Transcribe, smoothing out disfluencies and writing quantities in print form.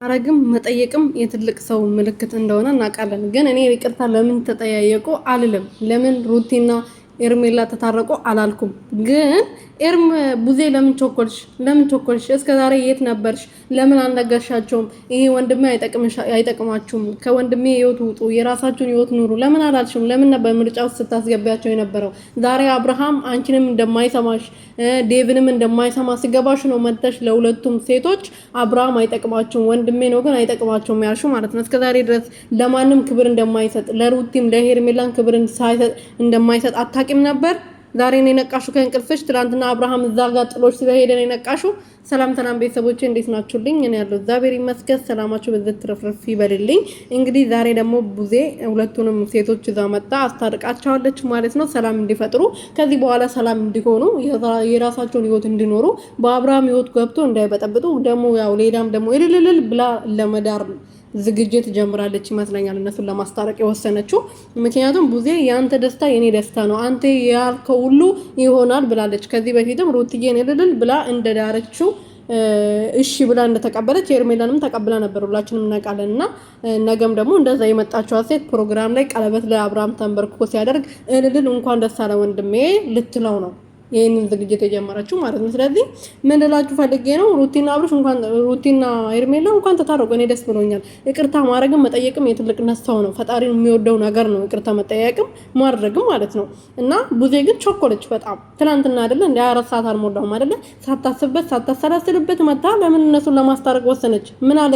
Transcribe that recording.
አረግም መጠየቅም የትልቅ ሰው ምልክት እንደሆነ እናውቃለን። ግን እኔ ይቅርታ ለምን ተጠያየቁ አልልም። ለምን ሩቲና ኤርሜላ ተታረቁ አላልኩም። ግን ቡዜ ለምን ቾኮልሽ? እስከዛሬ የት ነበርሽ? ለምን አልነገርሻቸውም? ይሄ ወንድሜ አይጠቅማችሁም፣ ከወንድሜ ህይወት ውጡ፣ የራሳችሁን ህይወት ኑሩ ለምን አላልሽም? ለምን ነበር ምርጫ ውስጥ ስታስገቢያቸው የነበረው? ዛሬ አብርሃም አንቺንም እንደማይሰማሽ ዴቭንም እንደማይሰማ ሲገባሽ ነው መጥተሽ ለሁለቱም ሴቶች አብርሃም አይጠቅማችሁም፣ ወንድሜ ነው ግን አይጠቅማችሁም ያልሽው ማለት ነው። እስከዛሬ ድረስ ለማንም ክብር እንደማይሰጥ ለሩቲም ለሄርሜላን ክብር እንደማይሰጥ አታቂም ነበር። ዛሬ ነው የነቃሹ ከእንቅልፍሽ? ትናንትና አብርሃም እዛ ጋር ጥሎሽ ስለሄደ ነው የነቃሹ። ሰላም ቤተሰቦቼ እንዴት ናችሁልኝ? እኔ ያለው እግዚአብሔር ይመስገን። ሰላማችሁ በዘት ትረፍረፍ ይበልልኝ። እንግዲህ ዛሬ ደግሞ ቡዜ ሁለቱንም ሴቶች እዛ መጣ አስታርቃቸዋለች ማለት ነው። ሰላም እንዲፈጥሩ ከዚህ በኋላ ሰላም እንዲሆኑ የራሳቸውን ህይወት እንዲኖሩ በአብርሃም ህይወት ገብቶ እንዳይበጠብጡ ደግሞ ያው ሌላም ደግሞ እልልል ብላ ለመዳር ዝግጅት ጀምራለች ይመስለኛል እነሱን ለማስታረቅ የወሰነችው። ምክንያቱም ቡዜ ያንተ ደስታ የኔ ደስታ ነው፣ አንተ ያልከው ሁሉ ይሆናል ብላለች። ከዚህ በፊትም ሩትዬን እልል ብላ እንደዳረችው እሺ ብላ እንደተቀበለች ኤርሜላንም ተቀብላ ነበር፣ ሁላችንም እናውቃለን። እና ነገም ደግሞ እንደዛ የመጣችው ሴት ፕሮግራም ላይ ቀለበት ለአብርሃም ተንበርክኮ ሲያደርግ እልል እንኳን ደስ አለ ወንድሜ ልትለው ነው ይሄንን ዝግጅት የጀመረችው ማለት ነው። ስለዚህ ምን ልላችሁ ፈልጌ ነው ሩቲና ኤርሜላ እንኳን ተታረቁ፣ እኔ ደስ ብሎኛል። ይቅርታ ማድረግም መጠየቅም የትልቅነት ሰው ነው፣ ፈጣሪን የሚወደው ነገር ነው ይቅርታ መጠየቅም ማድረግም ማለት ነው። እና ቡዜ ግን ቾኮለች በጣም ትናንትና አይደለ እንደ 24 ሰዓት አልሞላውም አይደለ ሳታስብበት ሳታሰላስልበት መጣ። ለምን እነሱን ለማስታረቅ ወሰነች? ምን አለ